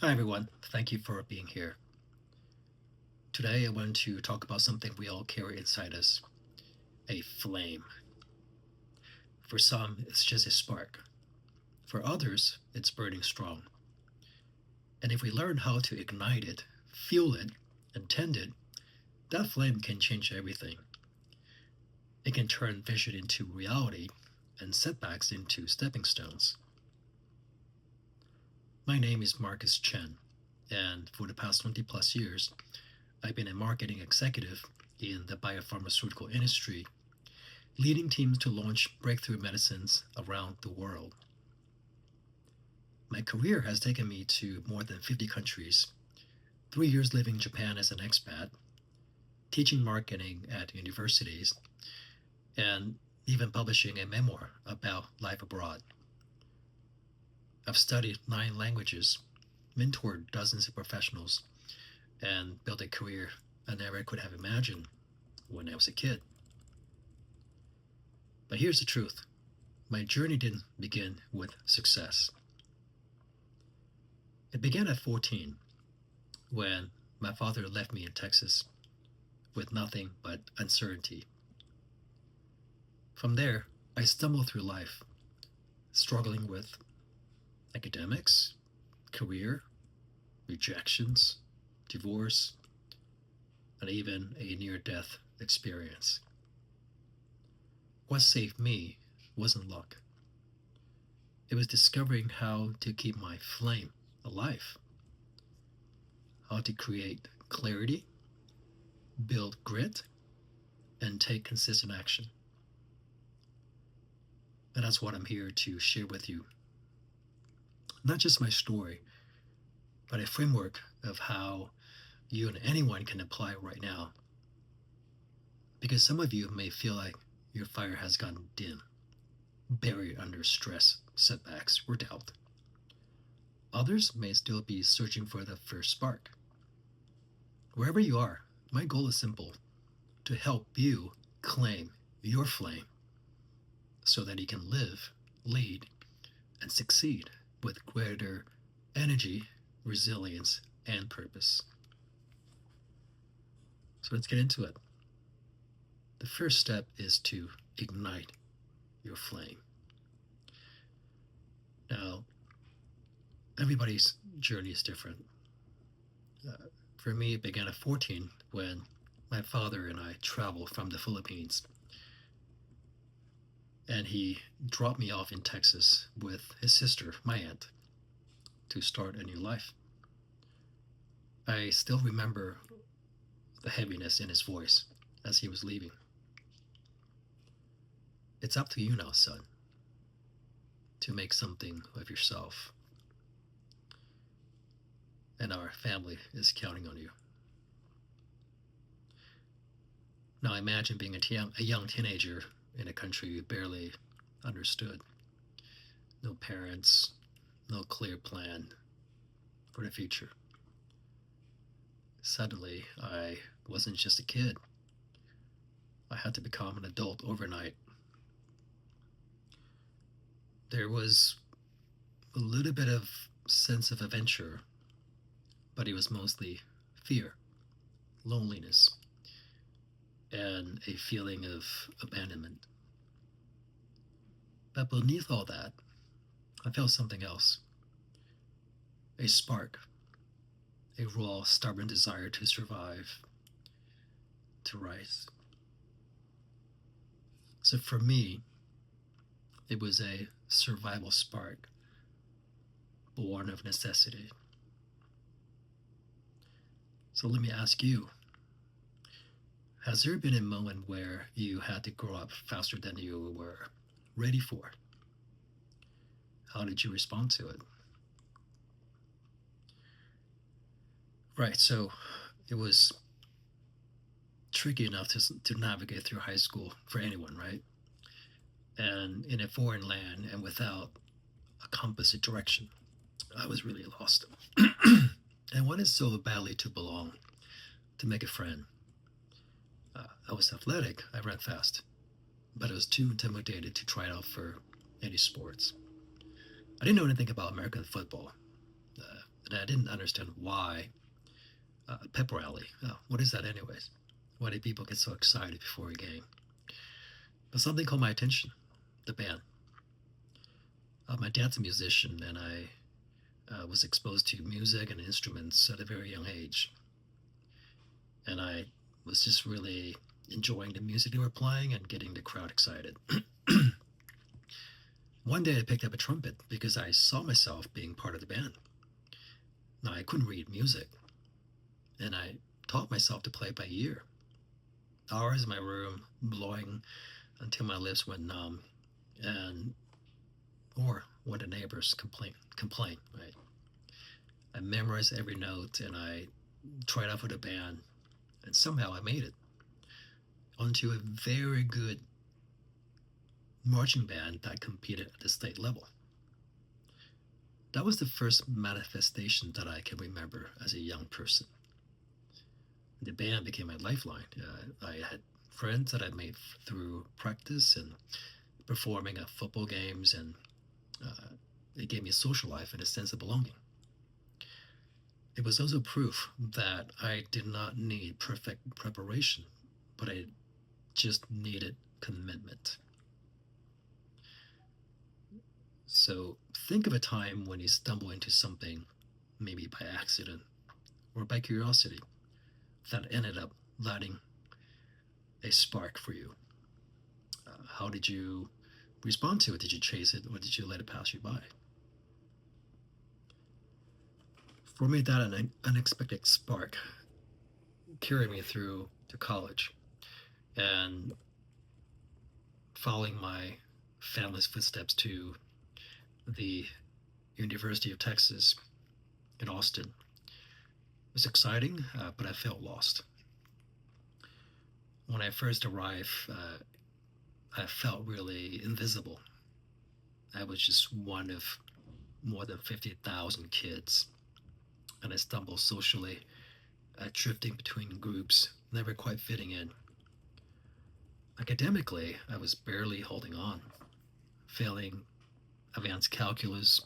Hi, everyone. Thank you for being here. Today, I want to talk about something we all carry inside us, a flame. For some, it's just a spark. For others, it's burning strong. And if we learn how to ignite it, fuel it, and tend it, that flame can change everything. It can turn vision into reality and setbacks into stepping stones. My name is Marcus Chen, and for the past 20 plus years, I've been a marketing executive in the biopharmaceutical industry, leading teams to launch breakthrough medicines around the world. My career has taken me to more than 50 countries, 3 years living in Japan as an expat, teaching marketing at universities, and even publishing a memoir about life abroad. I've studied 9 languages, mentored dozens of professionals, and built a career I never could have imagined when I was a kid. But here's the truth. My journey didn't begin with success. It began at 14 when my father left me in Texas with nothing but uncertainty. From there, I stumbled through life, struggling with academics, career, rejections, divorce, and even a near death experience. What saved me wasn't luck. It was discovering how to keep my flame alive, how to create clarity, build grit, and take consistent action. And that's what I'm here to share with you. Not just my story, but a framework of how you and anyone can apply it right now. Because some of you may feel like your fire has gone dim, buried under stress, setbacks, or doubt. Others may still be searching for the first spark. Wherever you are, my goal is simple: to help you claim your flame so that you can live, lead, and succeed with greater energy, resilience, and purpose. So let's get into it. The first step is to ignite your flame. Now, everybody's journey is different. For me, it began at 14 when my father and I traveled from the Philippines, and he dropped me off in Texas with his sister, my aunt, to start a new life. I still remember the heaviness in his voice as he was leaving. It's up to you now, son, to make something of yourself. And our family is counting on you. Now imagine being a young teenager in a country you barely understood. No parents, no clear plan for the future. Suddenly, I wasn't just a kid. I had to become an adult overnight. There was a little bit of sense of adventure, but it was mostly fear, loneliness, and a feeling of abandonment. But beneath all that, I felt something else: a spark, a raw, stubborn desire to survive, to rise. So for me, it was a survival spark born of necessity. So let me ask you, has there been a moment where you had to grow up faster than you were ready for? How did you respond to it? Right, so it was tricky enough to navigate through high school for anyone, right? And in a foreign land and without a compass of direction, I was really lost. And wanted so badly to belong, to make a friend. I was athletic, I ran fast, but I was too intimidated to try it out for any sports. I didn't know anything about American football. And I didn't understand why. Pep rally. What is that, anyways? Why do people get so excited before a game? But something caught my attention: the band. My dad's a musician, and I was exposed to music and instruments at a very young age. And I was just really enjoying the music they were playing and getting the crowd excited. One day I picked up a trumpet because I saw myself being part of the band. Now, I couldn't read music, and I taught myself to play by ear. Hours in my room, blowing until my lips went numb, and or when the neighbors complain, right? I memorized every note and I tried out for the band, and somehow I made it onto a very good marching band that competed at the state level. That was the first manifestation that I can remember as a young person. The band became my lifeline. I had friends that I made through practice and performing at football games, and it gave me a social life and a sense of belonging. It was also proof that I did not need perfect preparation, but I just needed commitment. So think of a time when you stumble into something, maybe by accident or by curiosity, that ended up lighting a spark for you. How did you respond to it? Did you chase it, or did you let it pass you by? For me, that an unexpected spark carried me through to college, and following my family's footsteps to the University of Texas in Austin. It was exciting, but I felt lost. When I first arrived, I felt really invisible. I was just one of more than 50,000 kids, and I stumbled socially, drifting between groups, never quite fitting in. Academically, I was barely holding on, failing advanced calculus,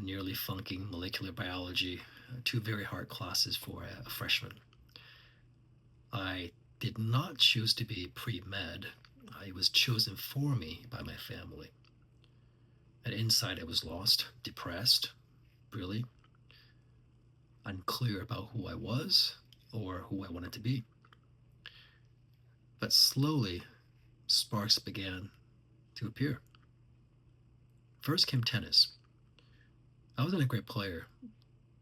nearly flunking molecular biology, two very hard classes for a freshman. I did not choose to be pre-med. It was chosen for me by my family. And inside I was lost, depressed, really unclear about who I was or who I wanted to be. But slowly, sparks began to appear. First came tennis. I wasn't a great player,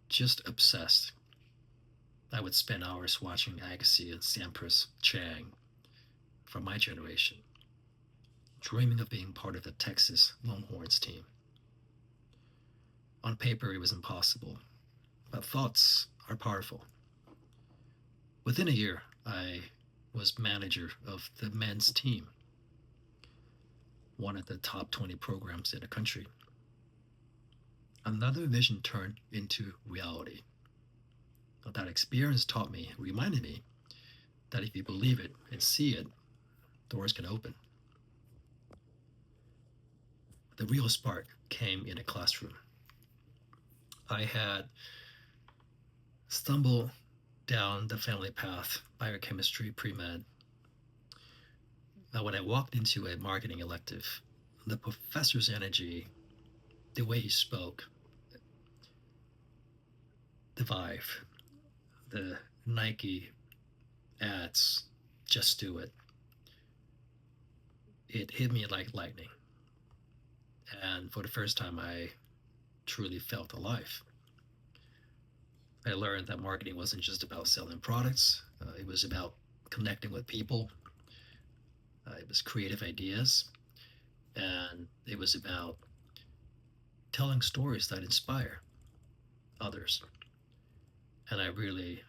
just obsessed. I would spend hours watching Agassi and Sampras, Chang from my generation, dreaming of being part of the Texas Longhorns team. On paper, it was impossible, but thoughts are powerful. Within a year, I was manager of the men's team, one of the top 20 programs in the country. Another vision turned into reality. That experience reminded me that if you believe it and see it, doors can open. The real spark came in a classroom. I had stumbled down the family path, biochemistry, pre-med. When I walked into a marketing elective, the professor's energy, the way he spoke, the vibe, the Nike ads, just do it. It hit me like lightning. And for the first time, I truly felt alive. I learned that marketing wasn't just about selling products. It was about connecting with people. It was creative ideas. And it was about telling stories that inspire others. And I really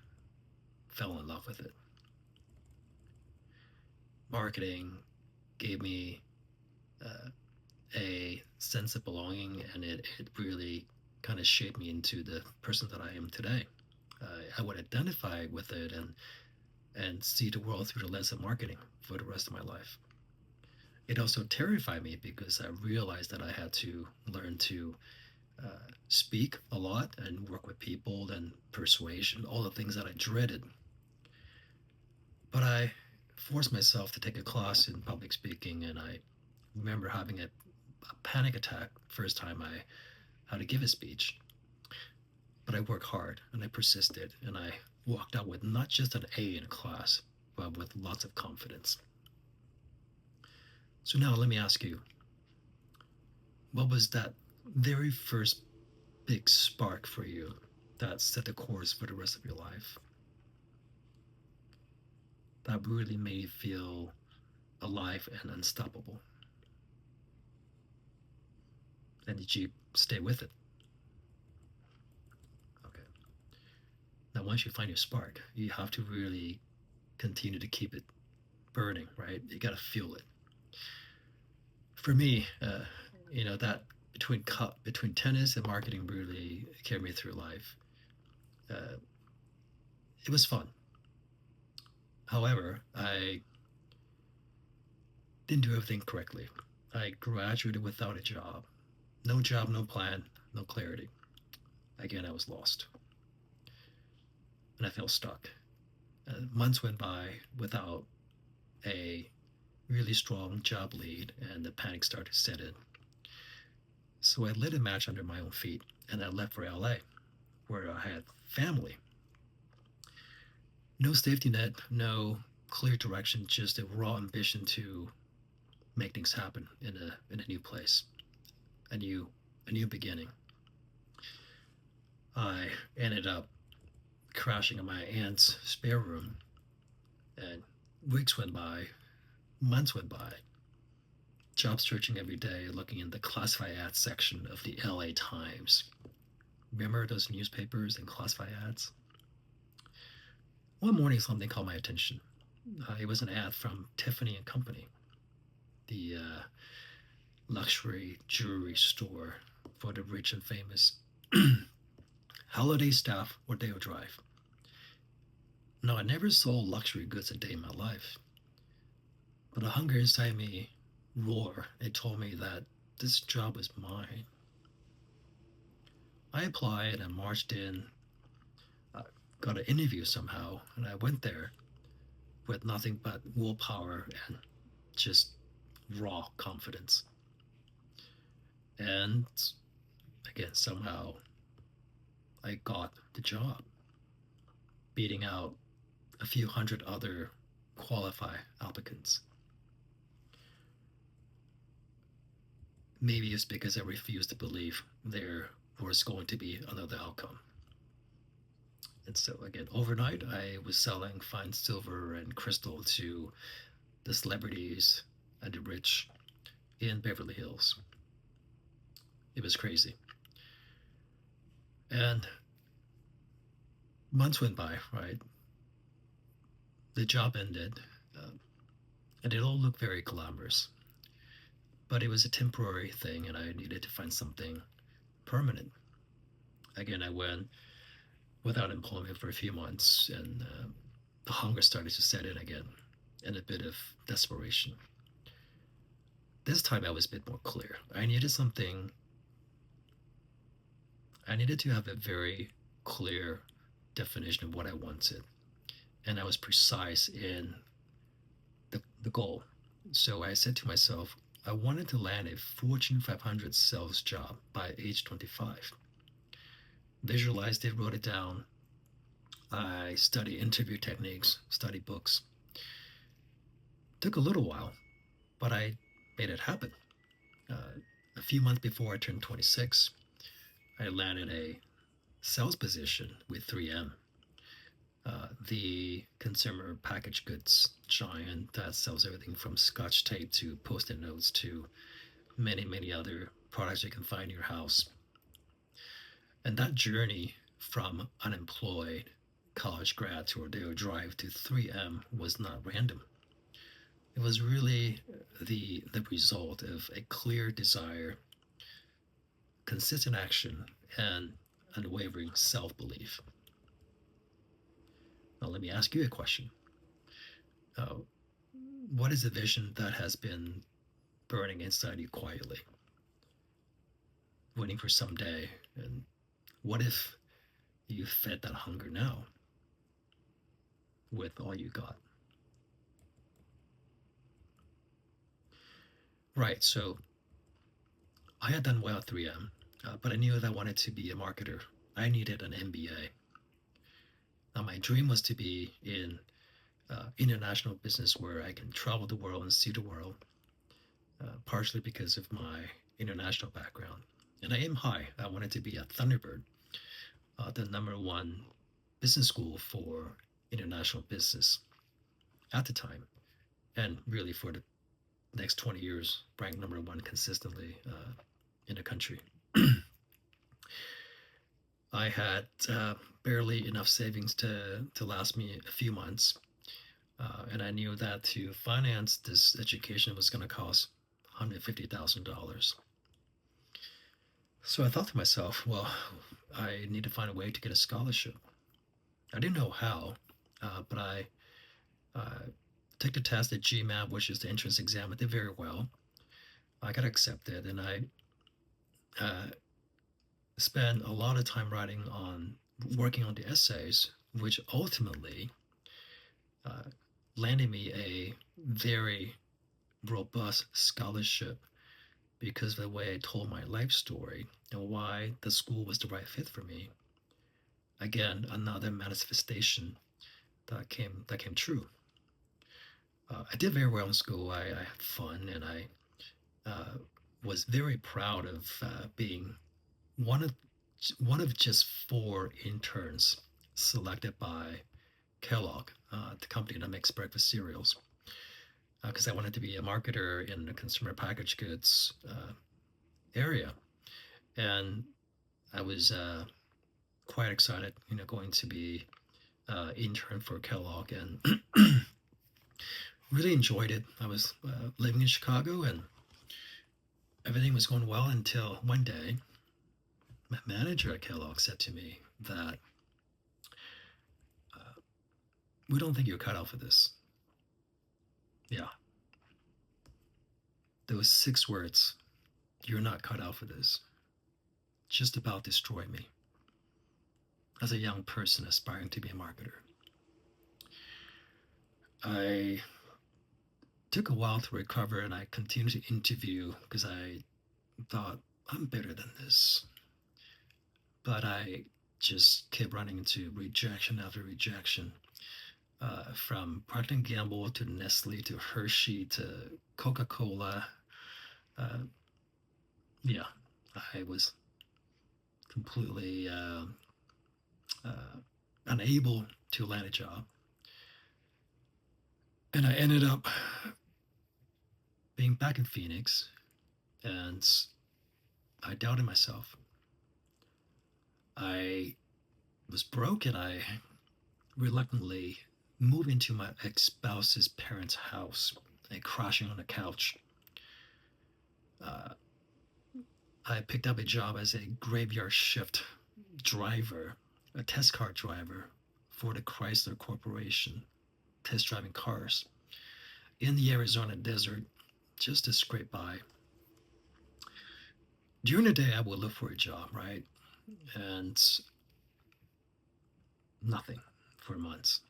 fell in love with it. Marketing gave me a sense of belonging, and it really kind of shaped me into the person that I am today. I would identify with it and see the world through the lens of marketing for the rest of my life. It also terrified me because I realized that I had to learn to speak a lot and work with people and persuasion, all the things that I dreaded. But I forced myself to take a class in public speaking, and I remember having a panic attack first time I had to give a speech. But I worked hard and I persisted, and I walked out with not just an A in a class, but with lots of confidence. So now let me ask you, what was that very first big spark for you that set the course for the rest of your life? That really made you feel alive and unstoppable? And did you stay with it? Okay. Now, once you find your spark, you have to really continue to keep it burning, right? You got to fuel it. For me, that between tennis and marketing really carried me through life. Uh, it was fun. However, I didn't do everything correctly. I graduated without a job. No job, no plan, no clarity. Again, I was lost and I felt stuck. Months went by without a really strong job lead, and the panic started to set in. So I lit a match under my own feet and I left for LA, where I had family. No safety net, no clear direction, just a raw ambition to make things happen in a new place, a new beginning. I ended up crashing in my aunt's spare room, and weeks went by, months went by, job searching every day, looking in the classified ads section of the LA Times. Remember those newspapers and classified ads? One morning, something caught my attention. It was an ad from Tiffany and Company, the luxury jewelry store for the rich and famous. Holiday staff or day of drive. Now, I never sold luxury goods a day in my life, but a hunger inside me roared. It told me that this job was mine. I applied and marched in, got an interview somehow, and I went there with nothing but willpower and just raw confidence. And again, somehow I got the job, beating out a few hundred other qualified applicants. Maybe it's because I refused to believe there was going to be another outcome. And so, again, overnight, I was selling fine silver and crystal to the celebrities and the rich in Beverly Hills. It was crazy. And months went by, right? The job ended, uh, and it all looked very glamorous. But it was a temporary thing, and I needed to find something permanent. Again, I went without employment for a few months, and the hunger started to set in again, and a bit of desperation. This time I was a bit more clear. I needed to have a very clear definition of what I wanted, and I was precise in the goal. So I said to myself, I wanted to land a Fortune 500 sales job by age 25. Visualized it, wrote it down. I studied interview techniques, studied books. Took a little while, but I made it happen. A few months before I turned 26, I landed a sales position with 3M, the consumer packaged goods giant that sells everything from scotch tape to post-it notes to many, many other products you can find in your house. And that journey from unemployed college grad to Rodeo Drive to 3M was not random. It was really the result of a clear desire, consistent action, and unwavering self-belief. Now, let me ask you a question. Uh, what is a vision that has been burning inside you quietly? waiting for someday. And what if you fed that hunger now with all you got? Right. So I had done well at 3M, but I knew that I wanted to be a marketer. I needed an MBA. Now, my dream was to be in international business where I can travel the world and see the world, partially because of my international background. And I aim high. I wanted to be at Thunderbird, the number one business school for international business at the time, and really for the next 20 years, ranked number one consistently in the country. I had barely enough savings to last me a few months, and I knew that to finance this education was going to cost $150,000. So I thought to myself, well, I need to find a way to get a scholarship. I didn't know how, but I took the test at GMAT, which is the entrance exam. I did very well. I got accepted, and I uh, spent a lot of time working on the essays, which ultimately uh, landed me a very robust scholarship because of the way I told my life story and why the school was the right fit for me. Again, another manifestation that came true. I did very well in school. I had fun, and I uh, was very proud of being one of one of just four interns selected by Kellogg, the company that makes breakfast cereals, because I wanted to be a marketer in the consumer packaged goods area, and I was quite excited, going to be intern for Kellogg, and really enjoyed it. I was living in Chicago, and everything was going well until one day, my manager at Kellogg said to me that uh, we don't think you're cut out for this. Yeah, those 6 words, you're not cut out for this, just about destroyed me as a young person aspiring to be a marketer. I took a while to recover, and I continued to interview because I thought I'm better than this. But I just kept running into rejection after rejection, from Procter and Gamble to Nestle to Hershey to Coca-Cola. Uh, yeah, I was completely uh, unable to land a job, and I ended up being back in Phoenix, and I doubted myself. I was broke, and I reluctantly moved into my ex-spouse's parents' house and crashing on the couch. Uh, I picked up a job as a graveyard shift driver, a test car driver for the Chrysler Corporation, test driving cars in the Arizona desert just to scrape by. During the day, I would look for a job, right? And nothing for months.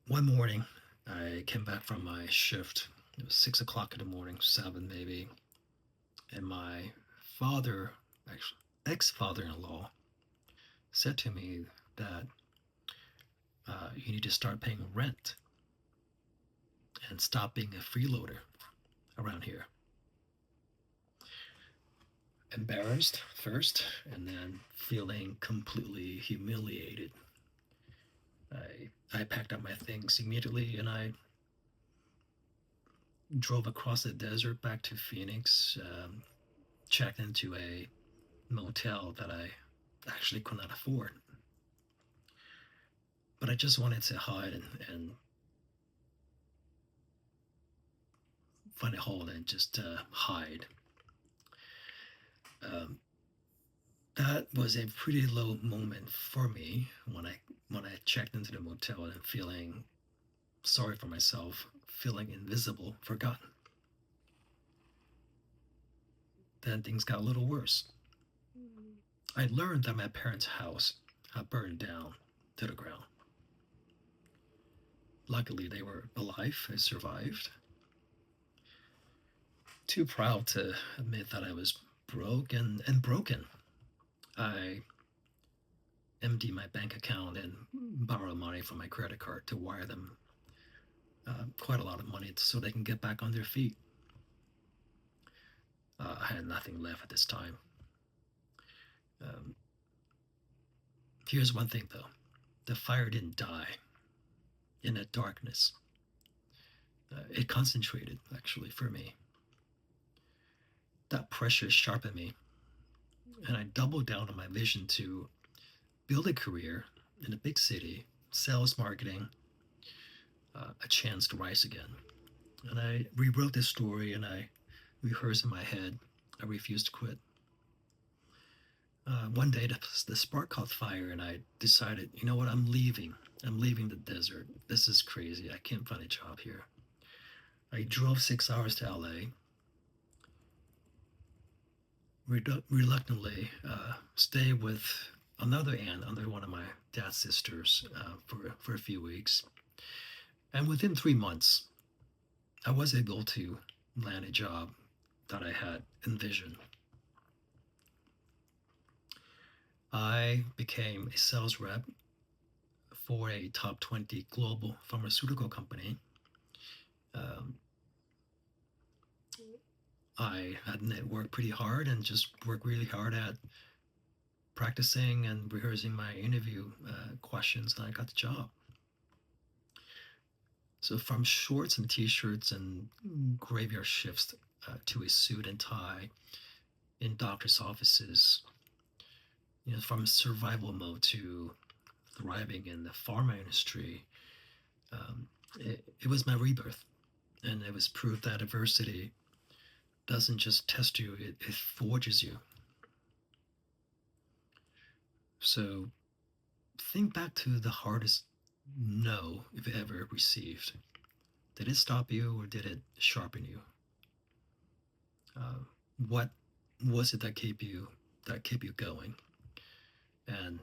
One morning, I came back from my shift. It was 6 o'clock in the morning, seven maybe, and my father, actually ex-father-in-law, said to me that you need to start paying rent and stop being a freeloader around here. Embarrassed first, and then feeling completely humiliated. I packed up my things immediately, and I drove across the desert back to Phoenix, checked into a motel that I actually could not afford. But I just wanted to hide and find a hole and just hide. Um, that was a pretty low moment for me when I checked into the motel and feeling sorry for myself, feeling invisible, forgotten. then things got a little worse. Mm. I learned that my parents' house had burned down to the ground. Luckily, they were alive. I survived. Too proud to admit that I was broke and broken. I emptied my bank account and borrowed money from my credit card to wire them quite a lot of money so they can get back on their feet. I had nothing left at this time. Um, Here's one thing though, the fire didn't die in that darkness. It concentrated actually for me. That pressure sharpened me, and I doubled down on my vision to build a career in a big city, sales, marketing, a chance to rise again. And I rewrote this story and I rehearsed in my head. I refused to quit. One day, the spark caught fire, and I decided, you know what, I'm leaving. I'm leaving the desert. This is crazy. I can't find a job here. I drove 6 hours to LA, reluctantly stayed with another aunt, another one of my dad's sisters, for a few weeks. And within 3 months, I was able to land a job that I had envisioned. I became a sales rep for a top 20 global pharmaceutical company. Um, I had networked pretty hard and just worked really hard at practicing and rehearsing my interview questions, and I got the job. So from shorts and t-shirts and graveyard shifts to a suit and tie in doctors' offices, from survival mode to thriving in the pharma industry, it was my rebirth, and it was proof that adversity doesn't just test you; it forges you. So think back to the hardest no you've ever received. Did it stop you or did it sharpen you? Uh, what was it that kept you going? And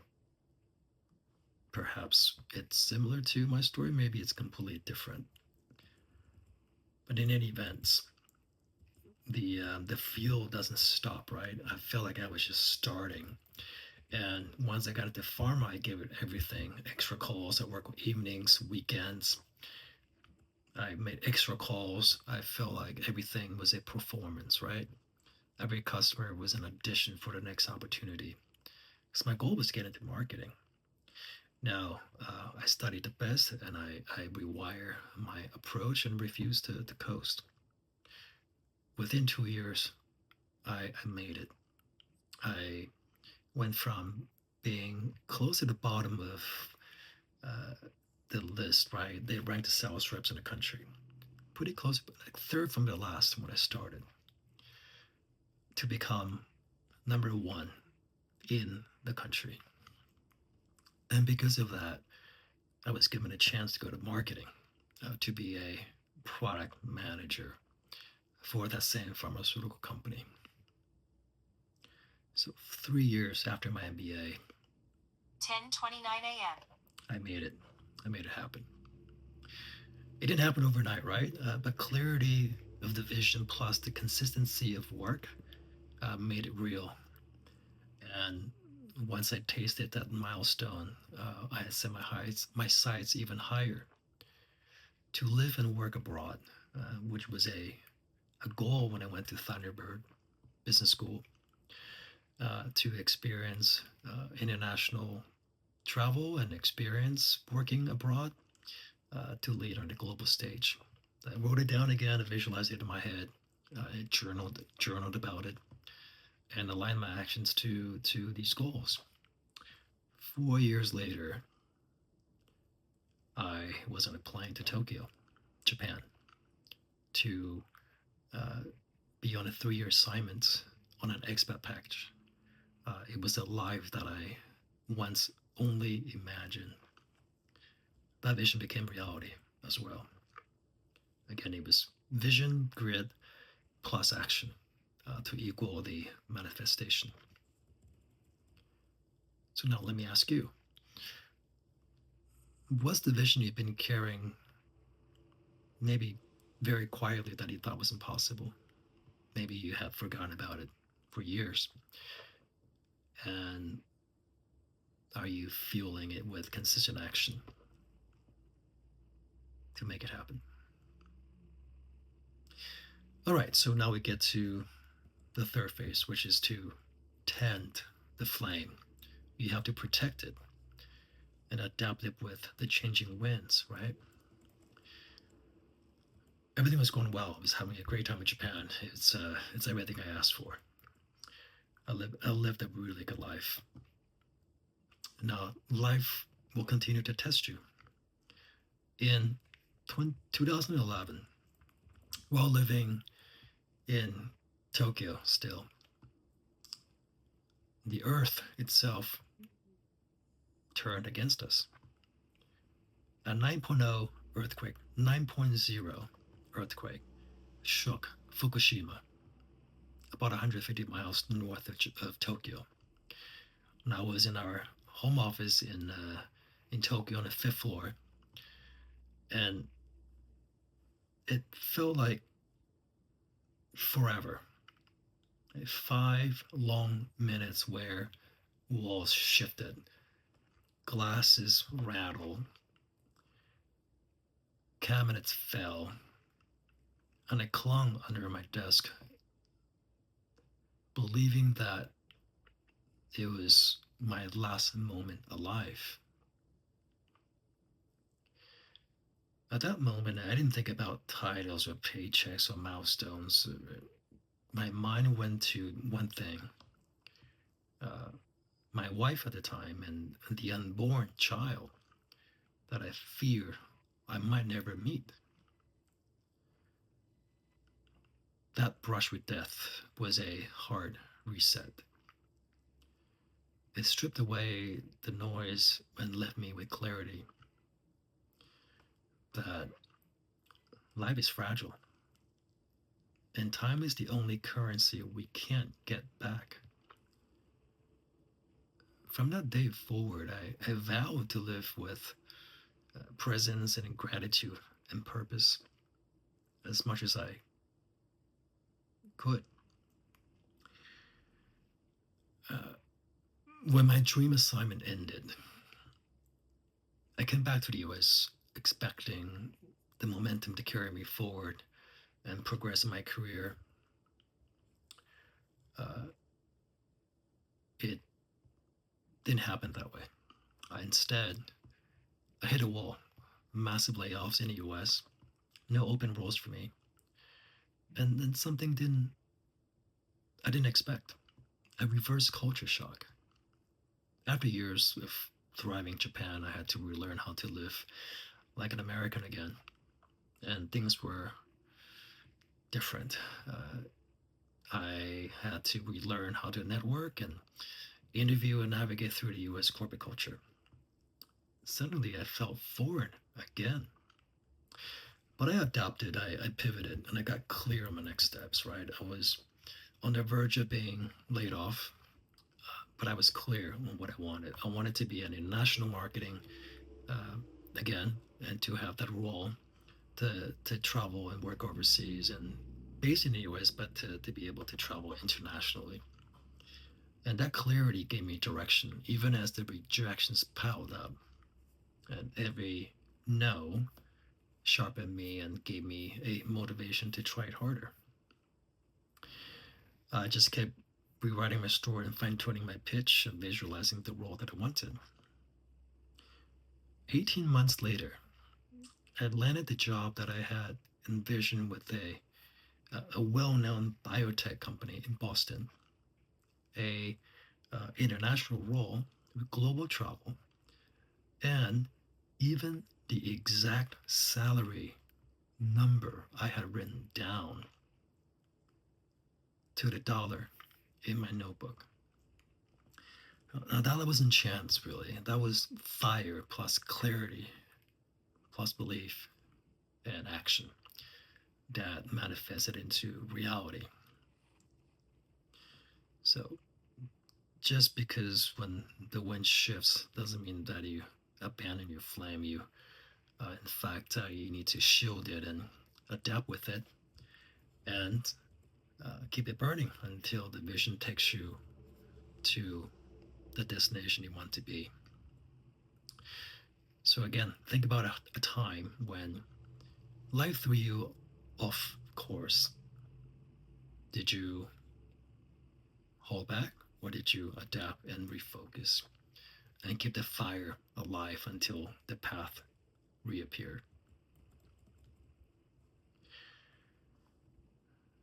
perhaps it's similar to my story. Maybe it's completely different. But in any event, the fuel doesn't stop. Right? I felt like I was just starting. And once I got into pharma, I gave it everything. Extra calls. I work evenings, weekends. I made extra calls. I felt like everything was a performance, right? Every customer was an audition for the next opportunity. Because my goal was to get into marketing. Now, I studied the best and I rewire my approach and refuse to coast. Within 2 years, I made it. I went from being close to the bottom of uh, the list, right? They ranked the sales reps in the country. Pretty close, like third from the last when I started, to become number one in the country. And because of that, I was given a chance to go to marketing, to be a product manager for that same pharmaceutical company. So 3 years after my MBA, 10:29 a.m. I made it. I made it happen. It didn't happen overnight, right? But clarity of the vision plus the consistency of work made it real. And once I tasted that milestone, I had set my sights even higher to live and work abroad, which was a goal when I went to Thunderbird Business School, to experience international travel and experience working abroad, to lead on the global stage. I wrote it down again, I visualized it in my head, I journaled about it, and aligned my actions to these goals. 4 years later, I was on a plane to Tokyo, Japan, to uh, be on a 3 year assignment on an expat package. It was a life that I once only imagined. That vision became reality as well. Again, it was vision, grit, plus action. to equal the manifestation. So now let me ask you, what's the vision you've been carrying, maybe very quietly, that you thought was impossible? Maybe you have forgotten about it for years. And are you fueling it with consistent action to make it happen? All right, so now we get to the third phase, which is to tend the flame. You have to protect it and adapt it with the changing winds, right? Everything was going well. I was having a great time in Japan. It's everything I asked for. I lived a really good life. Now life will continue to test you. In 2011, while living in Tokyo still, the earth itself turned against us. A 9.0 earthquake, 9.0 earthquake shook Fukushima, about 150 miles north of Tokyo. And I was in our home office in Tokyo on the fifth floor, and it felt like forever. 5 long minutes where walls shifted, glasses rattled, cabinets fell, and I clung under my desk, believing that it was my last moment alive. At that moment, I didn't think about titles or paychecks or milestones. My mind went to one thing, uh, my wife at the time and the unborn child that I fear I might never meet. That brush with death was a hard reset. It stripped away the noise and left me with clarity that life is fragile and time is the only currency we can't get back. From that day forward, I vowed to live with presence and gratitude and purpose as much as I could. Uh, when my dream assignment ended, I came back to the US expecting the momentum to carry me forward and progress in my career. Uh, it didn't happen that way. Instead, I hit a wall. Massive layoffs in the US, no open roles for me, and then something didn't I didn't expect. A reverse culture shock. After years of thriving in Japan, I had to relearn how to live like an American again, and things were different. I had to relearn how to network and interview and navigate through the US corporate culture. Suddenly, I felt foreign again. But I adapted, I pivoted, and I got clear on my next steps, right? I was on the verge of being laid off, but I was clear on what I wanted. I wanted to be in international marketing uh, again and to have that role to travel and work overseas and based in the US, but to be able to travel internationally. And that clarity gave me direction, even as the rejections piled up. And every no sharpened me and gave me a motivation to try it harder. I just kept rewriting my story and fine tuning my pitch and visualizing the role that I wanted. 18 months later, I had landed the job that I had envisioned with a well known biotech company in Boston, a international role with global travel, and even the exact salary number I had written down to the dollar in my notebook. Now, that wasn't chance, really. That was fire plus clarity plus belief and action that manifested into reality. So just because when the wind shifts doesn't mean that you abandon your flame. In fact, you need to shield it and adapt with it and keep it burning until the vision takes you to the destination you want to be. So again, think about a time when life threw you off course. Did you hold back or did you adapt and refocus and keep the fire alive until the path reappeared?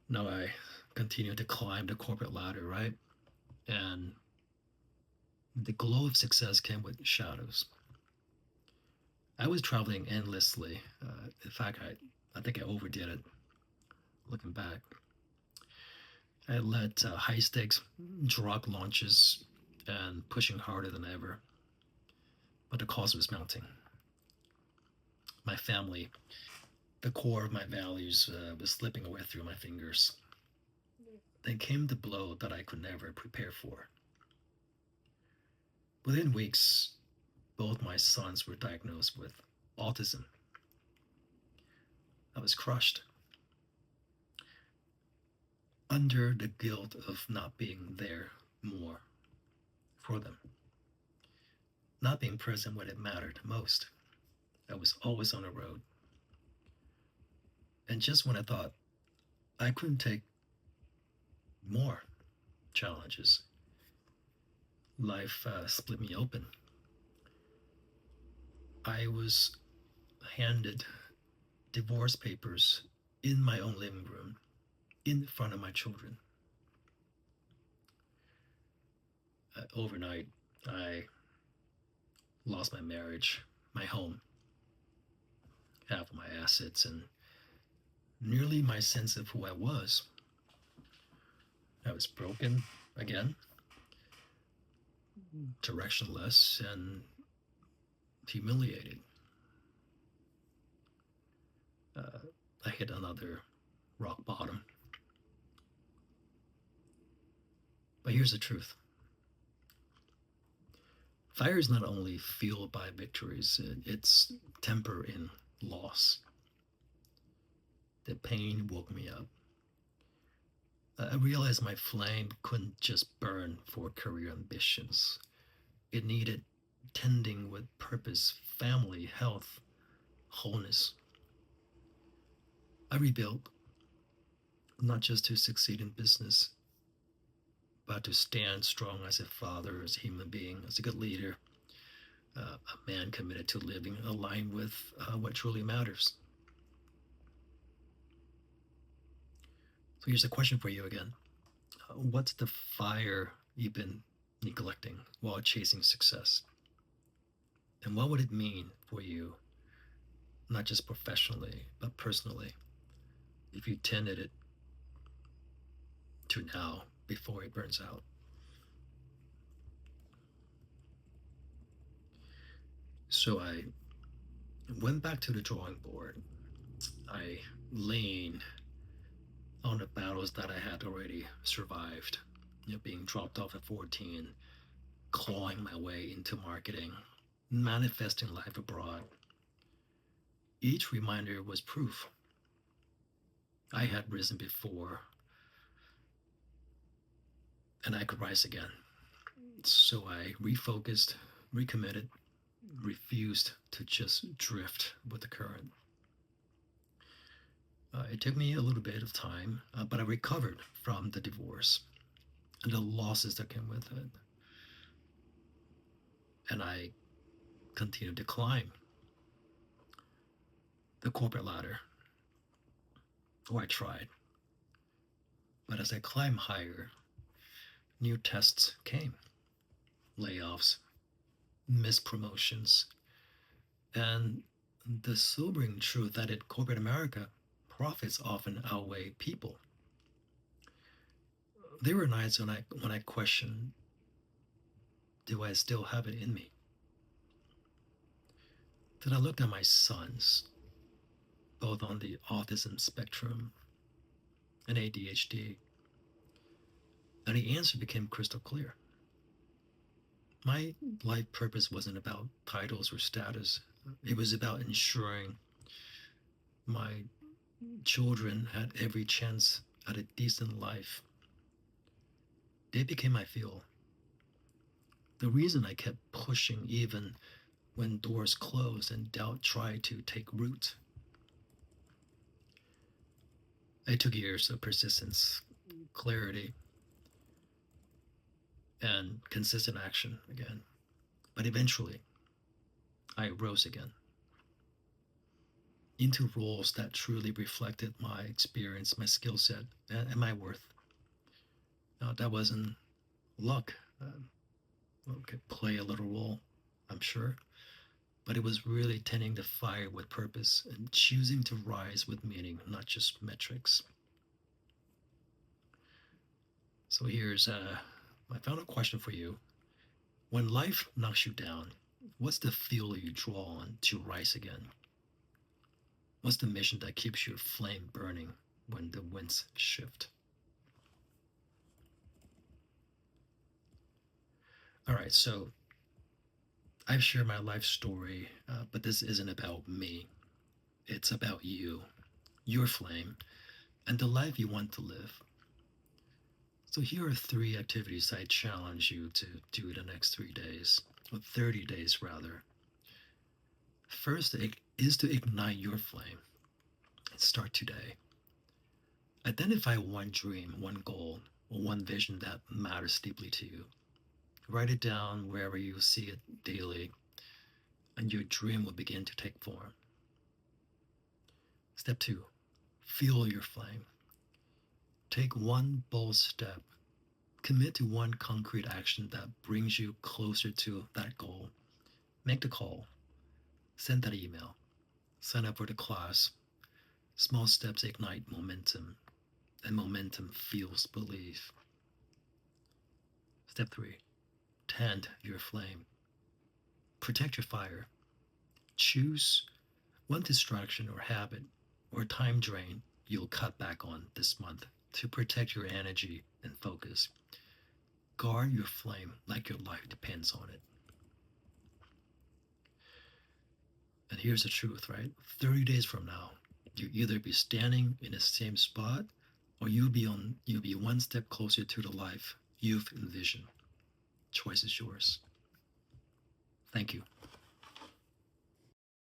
Now I continue to climb the corporate ladder, right? And the glow of success came with shadows. I was traveling endlessly. In fact, I think I overdid it looking back. I led high stakes drug launches and pushing harder than ever, but the cost was mounting. My family, the core of my values, was slipping away through my fingers. Then came the blow that I could never prepare for. Within weeks, both my sons were diagnosed with autism. I was crushed under the guilt of not being there more for them, not being present when it mattered most. I was always on the road. And just when I thought I couldn't take more challenges, life split me open. I was handed divorce papers in my own living room in front of my children. Overnight, I lost my marriage, my home, half of my assets, and nearly my sense of who I was. I was broken again, directionless, and humiliated. I hit another rock bottom. But here's the truth: fire is not only fueled by victories, it's temper in loss. The pain woke me up. I realized my flame couldn't just burn for career ambitions. It needed tending with purpose, family, health, wholeness. I rebuilt, not just to succeed in business, but to stand strong as a father, as a human being, as a good leader, a man committed to living aligned with what truly matters. So here's a question for you again. What's the fire you've been neglecting while chasing success? And what would it mean for you, not just professionally, but personally, if you tended it to now before it burns out? So I went back to the drawing board. I leaned on the battles that I had already survived, being dropped off at 14, clawing my way into marketing, manifesting life abroad. Each reminder was proof. I had risen before and I could rise again. So I refocused, recommitted, refused to just drift with the current. It took me a little bit of time, but I recovered from the divorce and the losses that came with it. And I continued to climb the corporate ladder, or I tried. But as I climbed higher, new tests came: layoffs, missed promotions, and the sobering truth that in corporate America, profits often outweigh people. There were nights when I questioned, do I still have it in me? Then I looked at my sons, both on the autism spectrum and ADHD, And the answer became crystal clear. My life purpose wasn't about titles or status. It was about ensuring my children had every chance at a decent life. They became my fuel. The reason I kept pushing even when doors closed and doubt tried to take root. It took years of persistence, clarity, and consistent action again. But eventually, I rose again into roles that truly reflected my experience, my skill set, and my worth. Now, that wasn't luck. Could play a little role, I'm sure, but it was really tending the fire with purpose and choosing to rise with meaning, not just metrics. So here's my final question for you. When life knocks you down, what's the fuel you draw on to rise again? What's the mission that keeps your flame burning when the winds shift? All right, so I've shared my life story, but this isn't about me. It's about you, your flame, and the life you want to live. So here are three activities I challenge you to do the next 3 days, or 30 days rather. First is to ignite your flame. Start today. Identify one dream, one goal, or one vision that matters deeply to you. Write it down wherever you see it daily, and your dream will begin to take form. Step two, fuel your flame. Take one bold step. Commit to one concrete action that brings you closer to that goal. Make the call, send that email, sign up for the class. Small steps ignite momentum, and momentum fuels belief. Step three, tend your flame. Protect your fire. Choose one distraction or habit or time drain you'll cut back on this month to protect your energy and focus. Guard your flame like your life depends on it. And here's the truth, right? 30 days from now, you'll either be standing in the same spot or you'll be one step closer to the life you've envisioned. Choice is yours. Thank you.